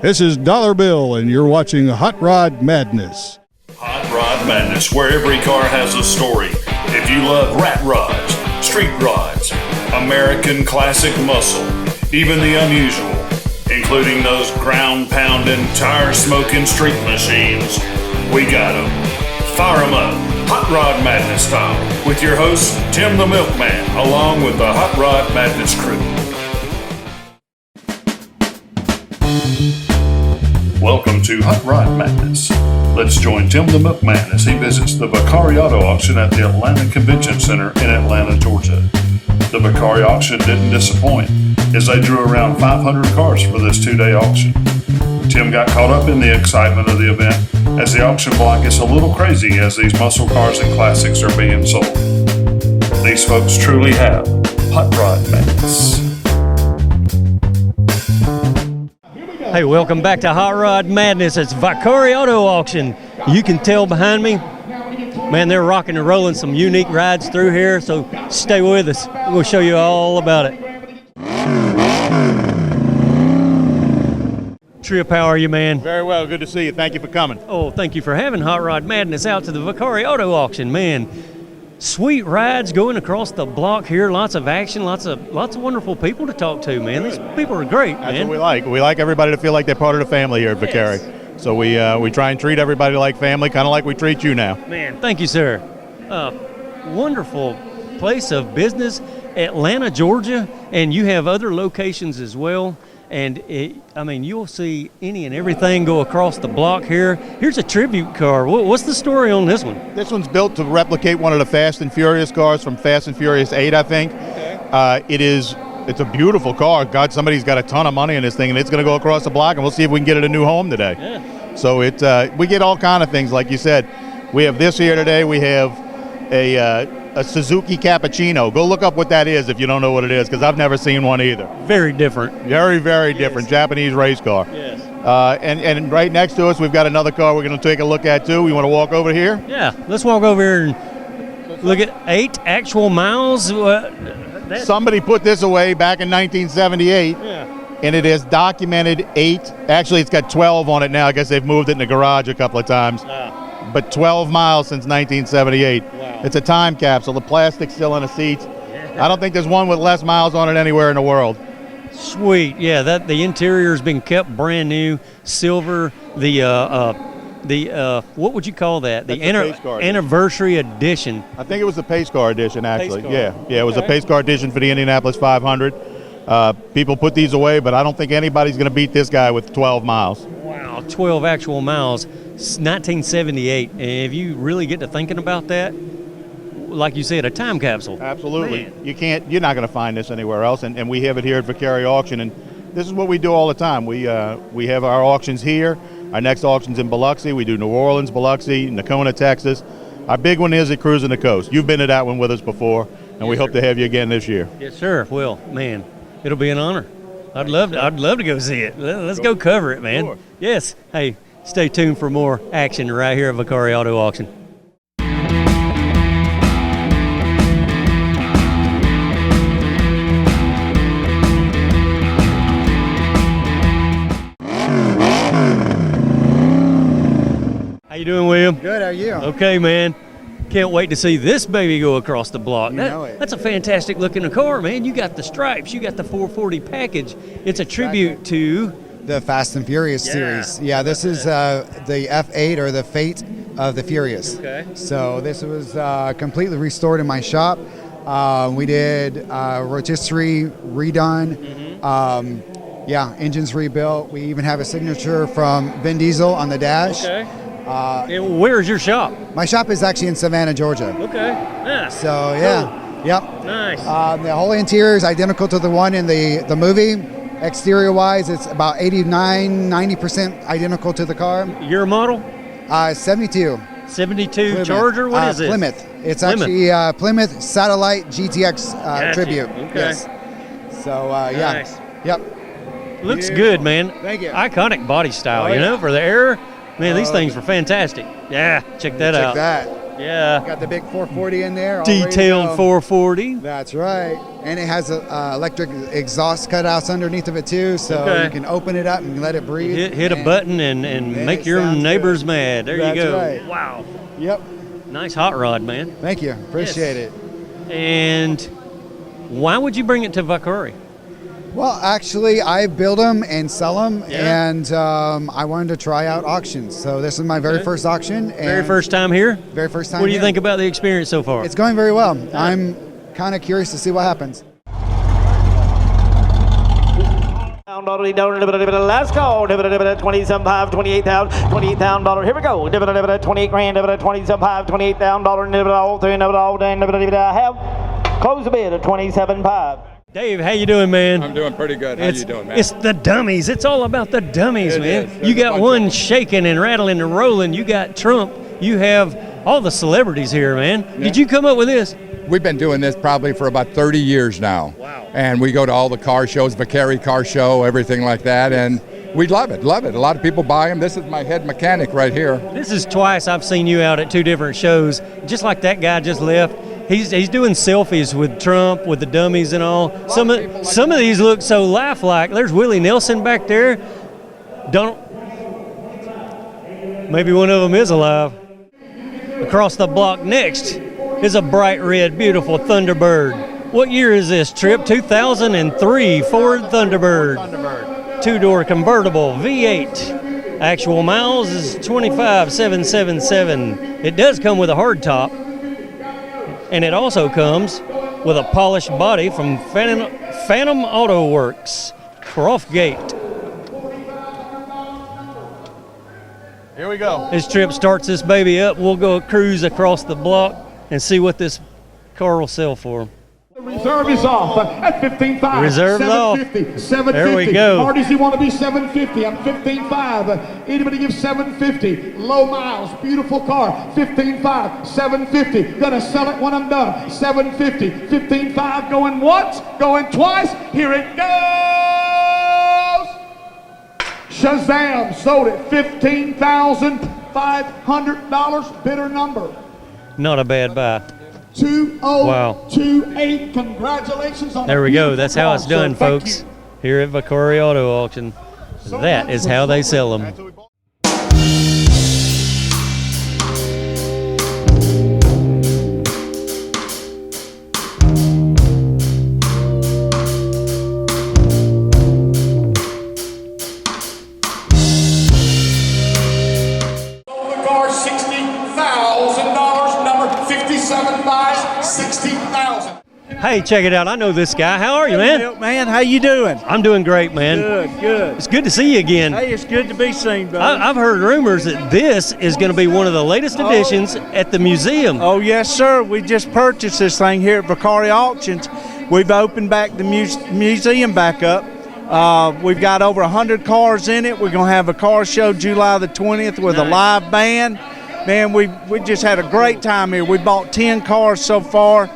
This is Dollar Bill, and you're watching Hot Rod Madness. Hot Rod Madness, where every car has a story. If you love rat rods, street rods, American classic muscle, even the unusual, including those ground-pounding, tire-smoking street machines, we got them. Fire them up, Hot Rod Madness style, with your host, Tim the Milkman, along with the Hot Rod Madness crew. Welcome to Hot Rod Madness. Let's join Tim the Milkman as he visits the Vicari Auto Auction at the Atlanta Convention Center in Atlanta, Georgia. The Vicari auction didn't disappoint, as they drew around 500 cars for this two-day auction. Tim got caught up in the excitement of the event, as the auction block gets a little crazy as these muscle cars and classics are being sold. These folks truly have Hot Rod Madness. Hey, welcome back to Hot Rod Madness. It's Vicari Auto Auction. You can tell behind me, man, they're rocking and rolling some unique rides through here, so stay with us. We'll show you all about it. Trip, how are you, man? Very well. Good to see you. Thank you for coming. Oh, thank you for having Hot Rod Madness out to the Vicari Auto Auction, man. Sweet rides going across the block here. Lots of action. Lots of wonderful people to talk to, man. These people are great, man. That's what we like. We like everybody to feel like they're part of the family here at Vicari. So we try and treat everybody like family, kind of like we treat you now. Man, thank you, sir. Wonderful place of business, Atlanta, Georgia, and you have other locations as well. And you'll see any and everything go across the block here. Here's a tribute car. What's the story on this one? This one's built to replicate one of the Fast and Furious cars from Fast and Furious 8, I think. Okay. It's a beautiful car. God, somebody's got a ton of money in this thing, and it's going to go across the block, and we'll see if we can get it a new home today. Yeah. So we get all kind of things, like you said. We have this here today. We have a Suzuki Cappuccino. Go look up what that is if you don't know what it is, because I've never seen one either. Very different. Very, very different. Japanese race car. Yes. And right next to us, we've got another car we're going to take a look at, too. We want to walk over here? Yeah, let's walk over here and look at 8 actual miles. Somebody put this away back in 1978, and it has documented 8. Actually, it's got 12 on it now. I guess they've moved it in the garage a couple of times. But 12 miles since 1978. Wow. It's a time capsule. The plastic's still in the seats. I don't think there's one with less miles on it anywhere in the world. Sweet. Yeah, the interior's been kept brand new, silver. The what would you call that? That's The anniversary edition. I think it was the pace car edition, actually. Pace car. Yeah, it was a pace car edition for the Indianapolis 500. People put these away, but I don't think anybody's going to beat this guy with 12 miles. Wow, 12 actual miles. 1978. And if you really get to thinking about that, like you said, a time capsule. Absolutely. Man. You're not going to find this anywhere else, and we have it here at Vicari Auction, and this is what we do all the time. We have our auctions here. Our next auction's in Biloxi. We do New Orleans, Biloxi, Nacona, Texas. Our big one is at Cruising the Coast. You've been to that one with us before, and we hope to have you again this year. Yes, sir. Well, man, it'll be an honor. I'd love to go see it. Let's go cover it, man. Sure. Yes. Hey, stay tuned for more action right here at Vicari Auto Auction. How you doing, William? Good, how are you? Okay, man. Can't wait to see this baby go across the block. You know it. That's a fantastic looking car, man. You got the stripes, you got the 440 package. It's a tribute to the Fast and Furious series. Yeah, this is the F8 or the Fate of the Furious. Okay. So this was completely restored in my shop. We did rotisserie redone. Mm-hmm. Engines rebuilt. We even have a signature from Vin Diesel on the dash. Okay. And where's your shop? My shop is actually in Savannah, Georgia. Okay. Yeah. So yeah, Cool. Yep. Nice. The whole interior is identical to the one in the movie. Exterior wise, it's about 90% identical to the car. Your model? 72. 72 Plymouth. Charger? What is it? Plymouth. It's Plymouth. actually Plymouth Satellite GTX Gotcha. Tribute. Okay. Yes. So Nice. Yep. Looks good, man. Thank you. Iconic body style, Oh, you know, yeah. for the era. Man, these things were fantastic. Yeah, check that out. Check that. Yeah. Got the big 440 in there. all ready to Detailed go. 440. That's right. And it has electric exhaust cutouts underneath of it too, so Okay. you can open it up and let it breathe. Hit a and- button and make it your sounds neighbors good. mad. There That's you go. right. Wow. Yep. Nice hot rod, man. Thank you. Appreciate Yes. it. And why would you bring it to Vicari? Well, actually, I build them and sell them, Yeah. and I wanted to try out auctions. So this is my very first auction. And Very first time here? Very first time. What do you here. think about the experience so far? It's going very well. I'm kind of curious to see what happens. Let's go. 27.5, 28,000, $28,000. Here we go. 28 grand, 27.5, $28,000. All three, all done. I have close the bid at 27.5. Dave, how you doing, man? I'm doing pretty good. How you doing, man? It's the dummies. It's all about the dummies, It man. is. There's You a got bunch one of 'em. shaking and rattling and rolling. You got Trump. You have all the celebrities here, man. Did you come up with this? We've been doing this probably for about 30 years now. Wow. And we go to all the car shows, Vicari car show, everything like that, and we love it, love it. A lot of people buy them. This is my head mechanic right here. This is twice I've seen you out at two different shows. Just like that guy just left. He's doing selfies with Trump, with the dummies and all. Some of these look so lifelike. There's Willie Nelson back there. Maybe one of them is alive. Across the block next is a bright red, beautiful Thunderbird. What year is this, Trip? 2003 Ford Thunderbird. Two-door convertible, V8. Actual miles is 25,777. It does come with a hard top. And it also comes with a polished body from Phantom Auto Works, Croftgate. Here we go. This Trip starts this baby up. We'll go cruise across the block and see what this car will sell for. Reserve is off at 15.5. Reserve's off. 750. There we go. Marty's, you want to be 750. I'm 15.5. Anybody give 750? Low miles, beautiful car. 15.5, 750. Gonna sell it when I'm done. 750, 15.5. Going once, going twice. Here it goes. Shazam! Sold it. $15,500. Bidder number. Not a bad buy. 2028. Congratulations on There a we go. beautiful That's how car, it's done, sir. Thank folks. you. Here at Vicari Auto Auction. That is how they sell them. The car, $60,000. Number 57.5, 60,000. Hey, check it out. I know this guy. How are you, man? Man, how you doing? I'm doing great, man. Good. It's good to see you again. Hey, it's good to be seen, brother. I've heard rumors that this is going to be one of the latest additions at the museum. Oh, yes, sir. We just purchased this thing here at Vicari Auctions. We've opened back the museum back up. We've got over 100 cars in it. We're going to have a car show July the 20th with a live band. Man, we just had a great time here. We bought 10 cars so far.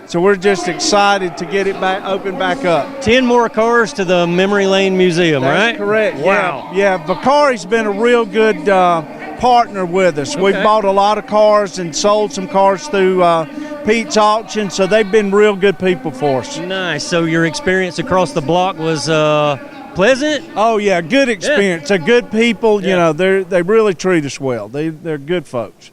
So we're just excited to get it back open back up. 10 more cars to the Memory Lane Museum, That's right? correct. Wow. Yeah, Vicari's been a real good partner with us. We've Okay. bought a lot of cars and sold some cars through Pete's Auction, so they've been real good people for us. Nice. So your experience across the block was pleasant? Oh yeah, good experience. They're good people. Yeah. You know, they really treat us well. They're good folks.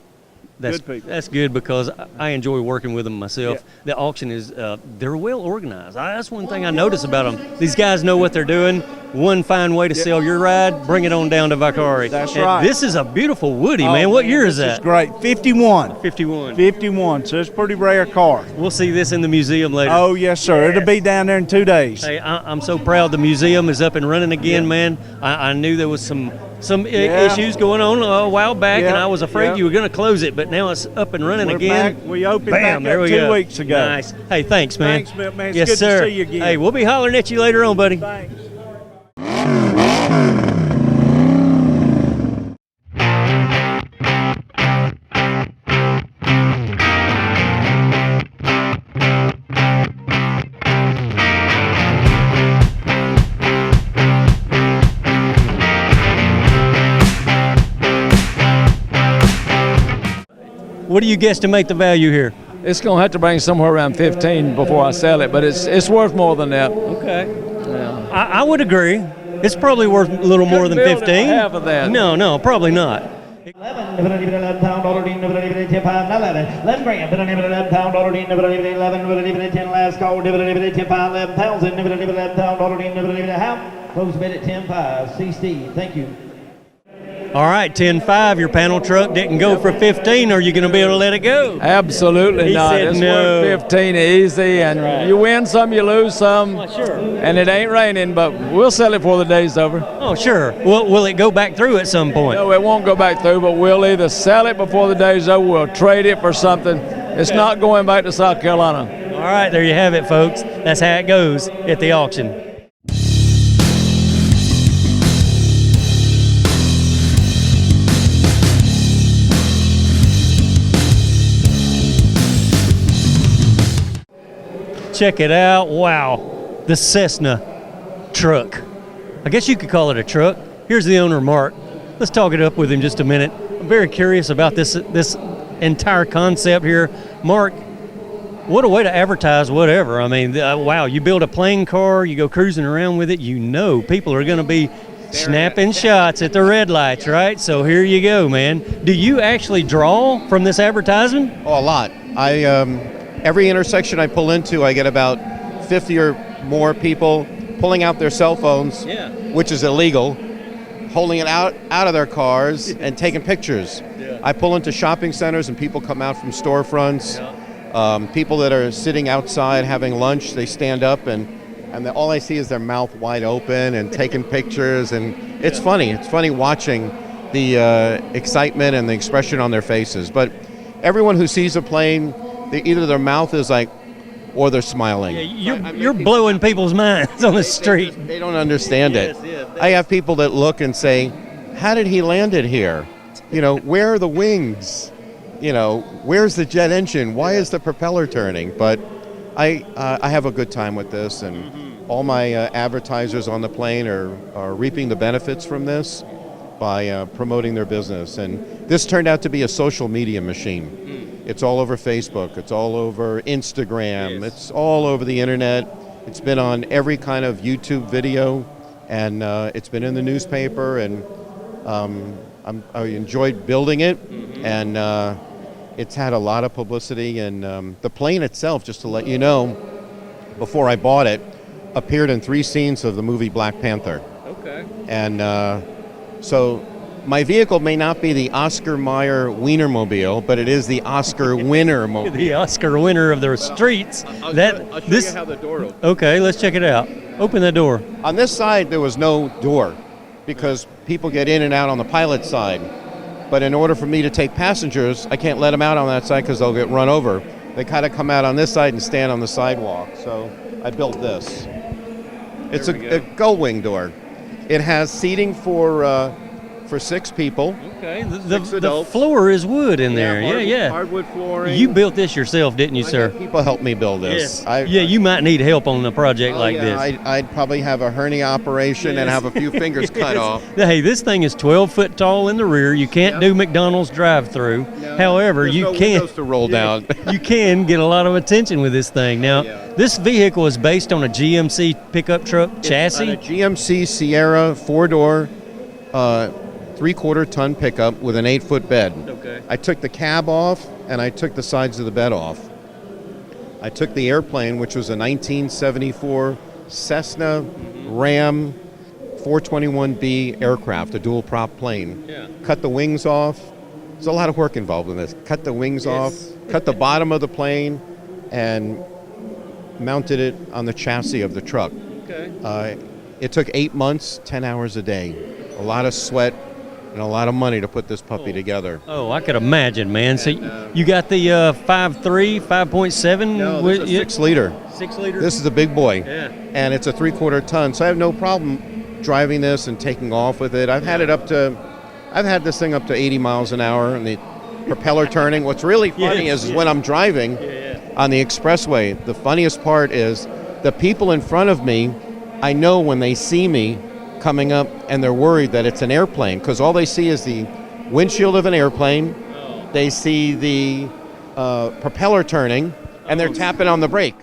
That's Good people. That's good because I enjoy working with them myself. Yeah. The auction is they're well organized. That's one thing I notice about them. These guys know what they're doing. One fine way to sell your ride, bring it on down to Vicari. That's And right. This is a beautiful Woody, Oh, man. What year is this that? It's great. 51. 51. 51. So it's a pretty rare car. We'll see this in the museum later. Oh yes, sir. It'll be down there in 2 days. Hey, I'm so proud the museum is up and running again, man. I knew there was some Yeah. issues going on a while back, and Yeah, I was afraid yeah. you were going to close it, but now it's up and running We're again. back. We opened Bam, back there up we 2 go. weeks ago. Nice. Hey, thanks, man. Thanks, man. It's yes, good sir. to see you again. Hey, we'll be hollering at you later on, buddy. Thanks. What do you guesstimate the value here? It's going to have to bring somewhere around 15 before I sell it, but it's worth more than that. Okay. Yeah. I would agree. It's probably worth a little more than 15. Half of that. No, probably not. 11 grand, 11 pound dollar, 11, 10 last call, 11,000, 11 pound dollar, how? Close bid at 10.5. See Steve, thank you. All right, 10.5. Your panel truck didn't go for 15. Are you going to be able to let it go? Absolutely He not. said It's no. worth 15 easy, and right. you win some, you lose some. Oh, sure. And it ain't raining, but we'll sell it before the day's over. Oh, sure. Will it go back through at some point? No, it won't go back through, but we'll either sell it before the day's over, we'll trade it for something. It's not going back to South Carolina. All right, there you have it, folks. That's how it goes at the auction. Check it out. Wow. The Cessna truck. I guess you could call it a truck. Here's the owner, Mark. Let's talk it up with him just a minute. I'm very curious about this entire concept here. Mark, what a way to advertise whatever. I mean, wow, you build a plane car, you go cruising around with it, you know people are going to be snapping shots at the red lights, right? So here you go, man. Do you actually draw from this advertisement? Oh, a lot. Every intersection I pull into, I get about 50 or more people pulling out their cell phones, which is illegal, holding it out of their cars and taking pictures. Yeah. I pull into shopping centers and people come out from storefronts. Yeah. People that are sitting outside having lunch, they stand up and all I see is their mouth wide open and taking pictures, and it's funny. It's funny watching the excitement and the expression on their faces. But everyone who sees a plane, either their mouth is like, or they're smiling. Yeah, you're blowing people's minds on the street. They don't understand it. I have people that look and say, how did he land it here? You know, where are the wings? You know, where's the jet engine? Why is the propeller turning? But I have a good time with this, and all my advertisers on the plane are reaping the benefits from this by promoting their business. And this turned out to be a social media machine. It's all over Facebook, it's all over Instagram, it's all over the internet. It's been on every kind of YouTube video, and it's been in the newspaper, and I enjoyed building it, and it's had a lot of publicity. And the plane itself, just to let you know, before I bought it, appeared in 3 scenes of the movie Black Panther. Okay. And so my vehicle may not be the Oscar Mayer Wienermobile, but it is the Oscar winner mobile. The Oscar winner of the streets. I'll show you how the door opens. Okay, let's check it out. Open that door. On this side, there was no door because people get in and out on the pilot side. But in order for me to take passengers, I can't let them out on that side because they'll get run over. They kind of come out on this side and stand on the sidewalk. So I built this. It's a gull wing door. It has seating for 6 people. Okay, the floor is wood in there. Yeah. Hardwood flooring. You built this yourself, didn't you, sir? People helped me build this. Yes. You might need help on a project like this. I'd probably have a hernia operation and have a few fingers cut off. Hey, this thing is 12 foot tall in the rear. You can't do McDonald's drive-through. No, However, you can windows to roll down. You can get a lot of attention with this thing. Now, this vehicle is based on a GMC pickup truck chassis. It's on a GMC Sierra 4-door. 3/4 ton pickup with an 8-foot bed. Okay. I took the cab off and I took the sides of the bed off. I took the airplane, which was a 1974 Cessna Ram 421B aircraft, a dual prop plane. Yeah. Cut the wings off. There's a lot of work involved in this. Cut the wings off, cut the bottom of the plane, and mounted it on the chassis of the truck. Okay. It took 8 months, 10 hours a day. A lot of sweat and a lot of money to put this puppy together. Oh, I could imagine, man. So you got the 5.3, 5.7? No, this is a 6-liter. 6 liter? This is a big boy. Yeah. And it's a 3/4 ton. So I have no problem driving this and taking off with it. I've had this thing up to 80 miles an hour, and the propeller turning. What's really funny is when I'm driving on the expressway, the funniest part is the people in front of me, I know when they see me coming up and they're worried that it's an airplane, because all they see is the windshield of an airplane they see the propeller turning, and they're tapping on the brake.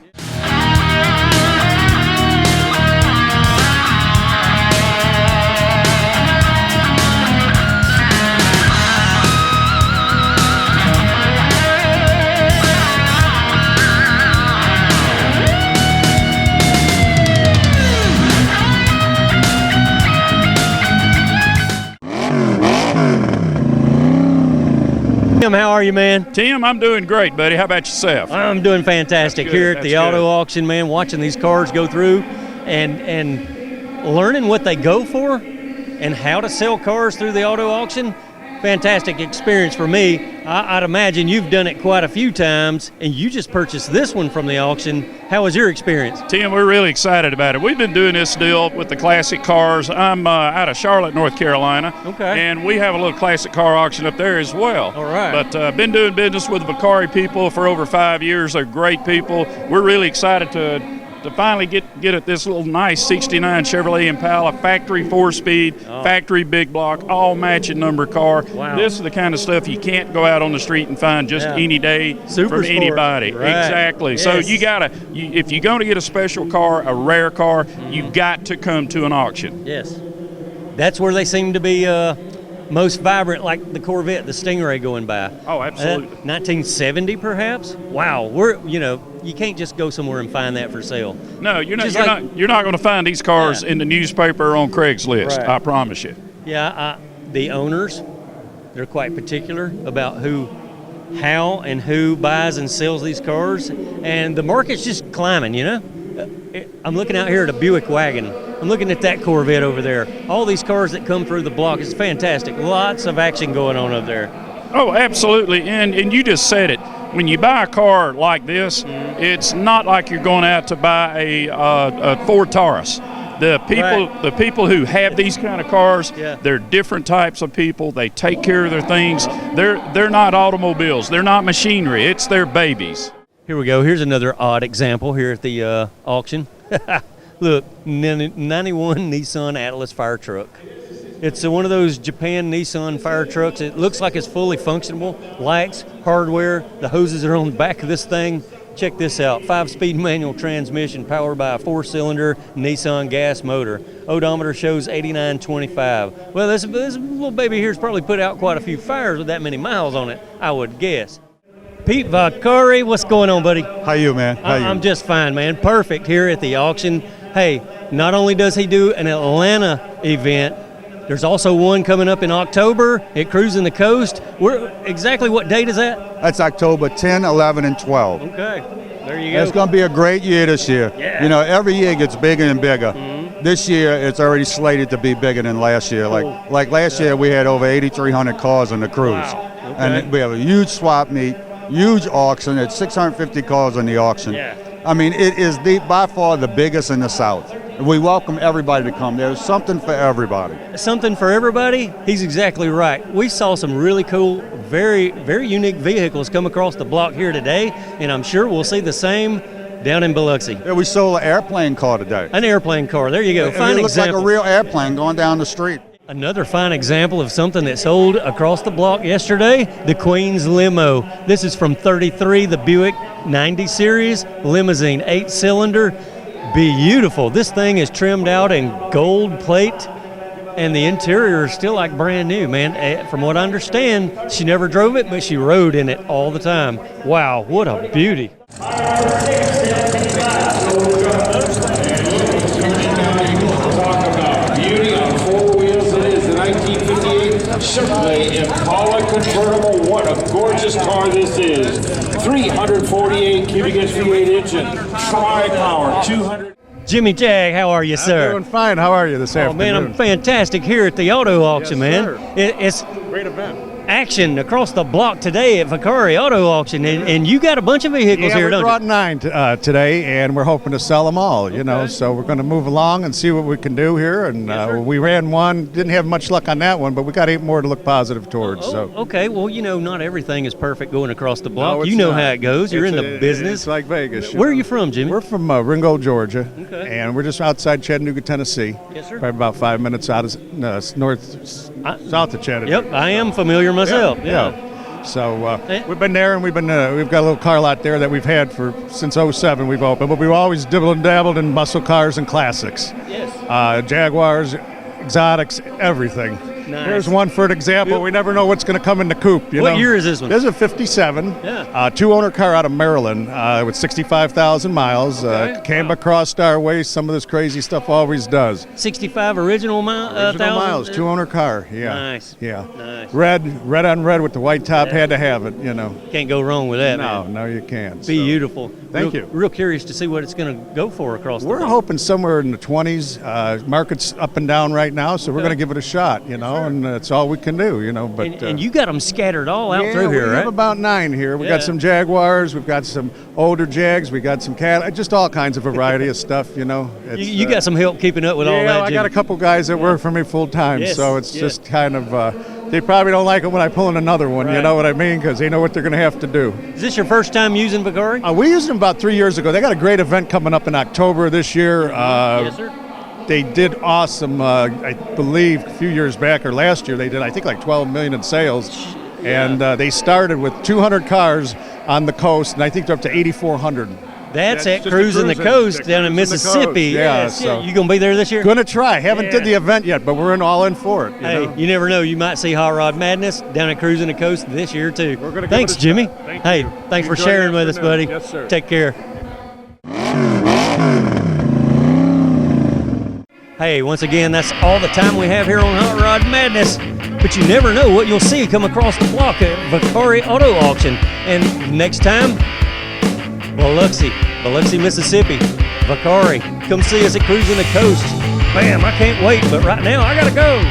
Tim, how are you, man? Tim, I'm doing great, buddy. How about yourself? I'm doing fantastic here at the auto auction, man, watching these cars go through and learning what they go for and how to sell cars through the auto auction. Fantastic experience for me. I'd imagine you've done it quite a few times, and you just purchased this one from the auction. How was your experience? Tim, we're really excited about it. We've been doing this deal with the classic cars. I'm out of Charlotte, North Carolina. Okay. And we have a little classic car auction up there as well. All right. But been doing business with the Vicari people for over 5 years. They're great people. We're really excited to finally get at this little nice 69 Chevrolet Impala, factory 4-speed, factory big block, all matching number car. Wow. This is the kind of stuff you can't go out on the street and find just any day Super from sport. anybody. Right. Exactly. Yes. So if you're going to get a special car, a rare car, you've got to come to an auction. Yes. That's where they seem to be most vibrant, like the Corvette, the Stingray going by. Oh, absolutely. 1970 perhaps? Wow. You can't just go somewhere and find that for sale. No, you're not going to find these cars in the newspaper or on Craigslist. Right. I promise you. Yeah, the owners, they're quite particular about how and who buys and sells these cars, and the market's just climbing, I'm looking out here at a Buick wagon. I'm looking at that Corvette over there. All these cars that come through the block, it's fantastic. Lots of action going on up there. Oh, absolutely, and you just said it. When you buy a car like this, it's not like you're going out to buy a Ford Taurus. The people who have these kind of cars, they're different types of people. They take care of their things. They're not automobiles. They're not machinery. It's their babies. Here we go. Here's another odd example here at the auction. Look, 91 Nissan Atlas fire truck. It's one of those Japan Nissan fire trucks. It looks like it's fully functional. Lights, hardware, the hoses are on the back of this thing. Check this out, 5-speed manual transmission powered by a 4-cylinder Nissan gas motor. Odometer shows 8925. Well, this little baby here's probably put out quite a few fires with that many miles on it, I would guess. Pete Vicari, what's going on, buddy? How you, man? I'm just fine, man. Perfect here at the auction. Hey, not only does he do an Atlanta event, there's also one coming up in October at Cruising the Coast. Exactly what date is that? That's October 10, 11, and 12. Okay, there you go. It's going to be a great year this year. Yeah. Every year it gets bigger and bigger. This year it's already slated to be bigger than last year. Like last year we had over 8,300 cars on the cruise. Wow. Okay. And we have a huge swap meet, huge auction. It's 650 cars on the auction. Yeah. I mean, it is by far the biggest in the South. We welcome everybody to come. There's something for everybody. Something for everybody? He's exactly right. We saw some really cool, very, very unique vehicles come across the block here today, and I'm sure we'll see the same down in Biloxi. Yeah, we sold an airplane car today. An airplane car. There you go. Fine it looks example. like a real airplane going down the street. Another fine example of something that sold across the block yesterday, the Queen's Limo. This is from 33, the Buick 90 Series limousine, 8-cylinder. Beautiful. This thing is trimmed out in gold plate, and the interior is still like brand new, man. From what I understand, she never drove it, but she rode in it all the time. Wow, what a beauty. Chevrolet Impala Convertible. What a gorgeous car this is. 348 cubic inch V8 engine, tri-power, 200. Jimmy Jag, how are you, sir? I'm doing fine. How are you this afternoon? Man, I'm fantastic here at the auto auction, Yes, man. sir. It's great event. action across the block today at Vicari Auto Auction, and you got a bunch of vehicles here, we don't brought you? 9 today, and we're hoping to sell them all, so we're going to move along and see what we can do here, and we ran one, didn't have much luck on that one, but we got 8 more to look positive towards. Okay, well, not everything is perfect going across the block. No, it's you know not. how it goes. You're in the business. It's like Vegas. Where are you from, Jimmy? We're from Ringgold, Georgia, Okay. and we're just outside Chattanooga, Tennessee. Yes, sir. Probably about 5 minutes out of south of Chattanooga. Yep, I am familiar myself. Yeah. So we've been there, and we've got a little car lot there that we've had since '07. We've opened, but we've always dibbled and dabbled in muscle cars and classics. Yes. Jaguars, exotics, everything. Nice. Here's one for an example. We never know what's going to come in the coupe. What year is this one? This is a 57. Yeah. Two-owner car out of Maryland with 65,000 miles. Okay. Came across our way. Some of this crazy stuff always does. 65 original miles. Two-owner car. Yeah. Nice. Yeah. Nice. Red on red with the white top. Had to have it. Can't go wrong with that. No, man. no, you can't. Beautiful. Thank you. Real curious to see what it's going to go for across the We're hoping somewhere in the 20s. Market's up and down right now, so we're going to give it a shot, and that's all we can do, But and you got them scattered all out through here, we right? have about 9 here. We got some Jaguars, we've got some older Jags, we got some Cat, just all kinds of variety of stuff, You got some help keeping up with all that, I got a couple guys that work for me full time, so it's just kind of. They probably don't like it when I pull in another one, you know what I mean? Because they know what they're going to have to do. Is this your first time using Vicari? We used them about 3 years ago. They got a great event coming up in October this year. Yes, sir. They did awesome, I believe, a few years back or last year. They did, I think, like 12 million in sales. And they started with 200 cars on the coast, and I think they're up to 8,400. That's at Cruising the Coast down in Mississippi. Yes. So you going to be there this year? Going to try. Haven't did the event yet, but we're all in for it. You never know. You might see Hot Rod Madness down at Cruising the Coast this year, too. Thanks, Jimmy. Thanks for sharing with us, buddy. Yes, sir. Take care. Hey, once again, that's all the time we have here on Hot Rod Madness. But you never know what you'll see come across the block at Vicari Auto Auction. And next time, Biloxi, Mississippi, Vicari. Come see us at Cruising the Coast. Bam, I can't wait, but right now I gotta go.